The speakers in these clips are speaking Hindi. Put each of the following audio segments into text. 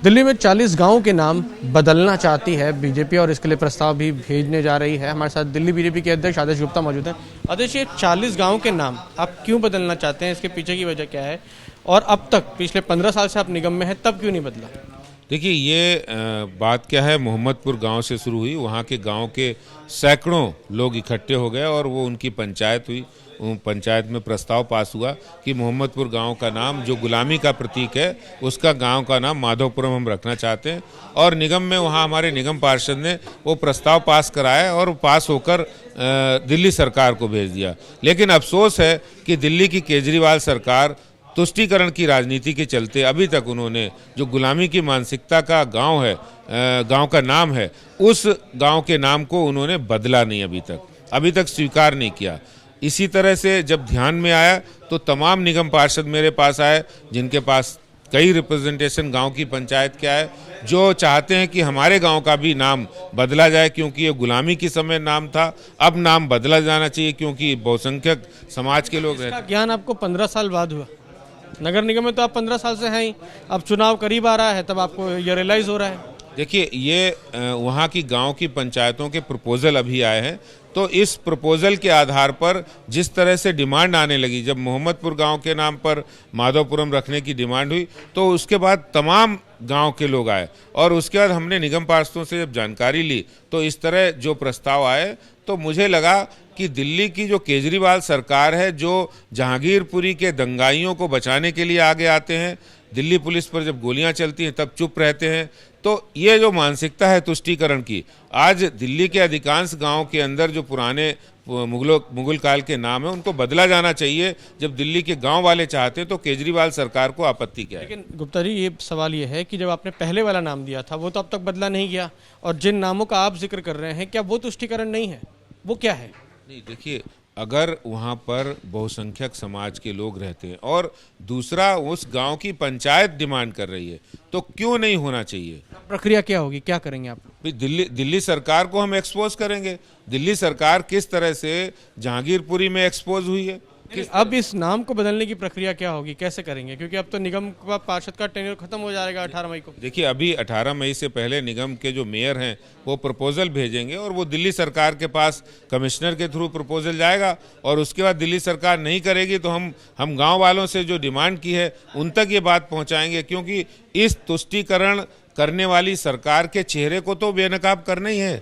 दिल्ली में 40 गांवों के नाम बदलना चाहती है बीजेपी और इसके लिए प्रस्ताव भी भेजने जा रही है। हमारे साथ दिल्ली बीजेपी के अध्यक्ष आदेश गुप्ता मौजूद हैं। आदेश, ये 40 गांवों के नाम आप क्यों बदलना चाहते हैं, इसके पीछे की वजह क्या है और अब तक पिछले 15 साल से आप निगम में हैं तब क्यों नहीं बदला? देखिए, ये बात क्या है, मोहम्मदपुर गांव से शुरू हुई। वहाँ के गांव के सैकड़ों लोग इकट्ठे हो गए और वो उनकी पंचायत हुई। पंचायत में प्रस्ताव पास हुआ कि मोहम्मदपुर गांव का नाम, जो गुलामी का प्रतीक है, उसका गांव का नाम माधोपुरम हम रखना चाहते हैं। और निगम में वहाँ हमारे निगम पार्षद ने वो प्रस्ताव पास कराया और पास होकर दिल्ली सरकार को भेज दिया। लेकिन अफसोस है कि दिल्ली की केजरीवाल सरकार तुष्टीकरण की राजनीति के चलते अभी तक उन्होंने जो गुलामी की मानसिकता का गांव है, गांव का नाम है, उस गांव के नाम को उन्होंने बदला नहीं, अभी तक स्वीकार नहीं किया। इसी तरह से जब ध्यान में आया तो तमाम निगम पार्षद मेरे पास आए, जिनके पास कई रिप्रेजेंटेशन गांव की पंचायत क्या है, जो चाहते हैं कि हमारे गांव का भी नाम बदला जाए, क्योंकि ये गुलामी के समय नाम था, अब नाम बदला जाना चाहिए क्योंकि बहुसंख्यक समाज के लोग रहते हैं। ज्ञान आपको 15 साल बाद हुआ? नगर निगम में तो आप 15 साल से हैं ही, अब चुनाव करीब आ रहा है तब आपको ये रियलाइज हो रहा है? देखिए, ये वहाँ की गांव की पंचायतों के प्रपोजल अभी आए हैं, तो इस प्रपोजल के आधार पर जिस तरह से डिमांड आने लगी, जब मोहम्मदपुर गांव के नाम पर माधोपुरम रखने की डिमांड हुई तो उसके बाद तमाम गांव के लोग आए और उसके बाद हमने निगम पार्षदों से जब जानकारी ली तो इस तरह जो प्रस्ताव आए तो मुझे लगा कि दिल्ली की जो केजरीवाल सरकार है, जो जहांगीरपुरी के दंगाइयों को बचाने के लिए आगे आते हैं, दिल्ली पुलिस पर जब गोलियां चलती हैं तब चुप रहते हैं, तो ये जो मानसिकता है तुष्टीकरण की, आज दिल्ली के अधिकांश गांव के अंदर जो पुराने मुगल काल के नाम है उनको बदला जाना चाहिए। जब दिल्ली के गांव वाले चाहते हैं तो केजरीवाल सरकार को आपत्ति क्या है? लेकिन गुप्ता जी, ये सवाल ये है कि जब आपने पहले वाला नाम दिया था वो तो अब तक बदला नहीं गया, और जिन नामों का आप जिक्र कर रहे हैं क्या वो तुष्टीकरण नहीं है? वो क्या है? नहीं, देखिए, अगर वहाँ पर बहुसंख्यक समाज के लोग रहते हैं और दूसरा उस गांव की पंचायत डिमांड कर रही है तो क्यों नहीं होना चाहिए? प्रक्रिया क्या होगी, क्या करेंगे आप? दिल्ली सरकार को हम एक्सपोज करेंगे। दिल्ली सरकार किस तरह से जहांगीरपुरी में एक्सपोज हुई है। अब इस नाम को बदलने की प्रक्रिया क्या होगी, कैसे करेंगे? क्योंकि अब तो निगम का पार्षद का टेन्योर खत्म हो जाएगा 18 मई को। देखिए, अभी 18 मई से पहले निगम के जो मेयर हैं वो प्रपोजल भेजेंगे और वो दिल्ली सरकार के पास कमिश्नर के थ्रू प्रपोजल जाएगा और उसके बाद दिल्ली सरकार नहीं करेगी तो हम गांव वालों से जो डिमांड की है उन तक ये बात पहुंचाएंगे, क्योंकि इस तुष्टीकरण करने वाली सरकार के चेहरे को तो बेनकाब करना ही है।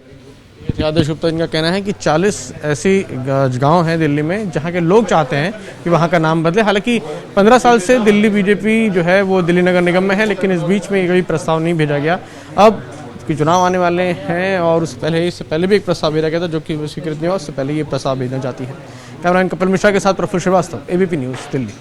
आदेश गुप्ता, इनका कहना है कि 40 ऐसी गांव हैं दिल्ली में जहां के लोग चाहते हैं कि वहां का नाम बदले। हालांकि 15 साल से दिल्ली बीजेपी जो है वो दिल्ली नगर निगम में है, लेकिन इस बीच में कोई प्रस्ताव नहीं भेजा गया। अब कि चुनाव आने वाले हैं और इससे पहले भी एक प्रस्ताव भेजा गया था जो कि स्वीकृत नहीं हुआ, उससे पहले ये प्रस्ताव भेजना चाहती है। कैमरामैन कपिल मिश्रा के साथ प्रफुल्ल श्रीवास्तव, ABP न्यूज़, दिल्ली।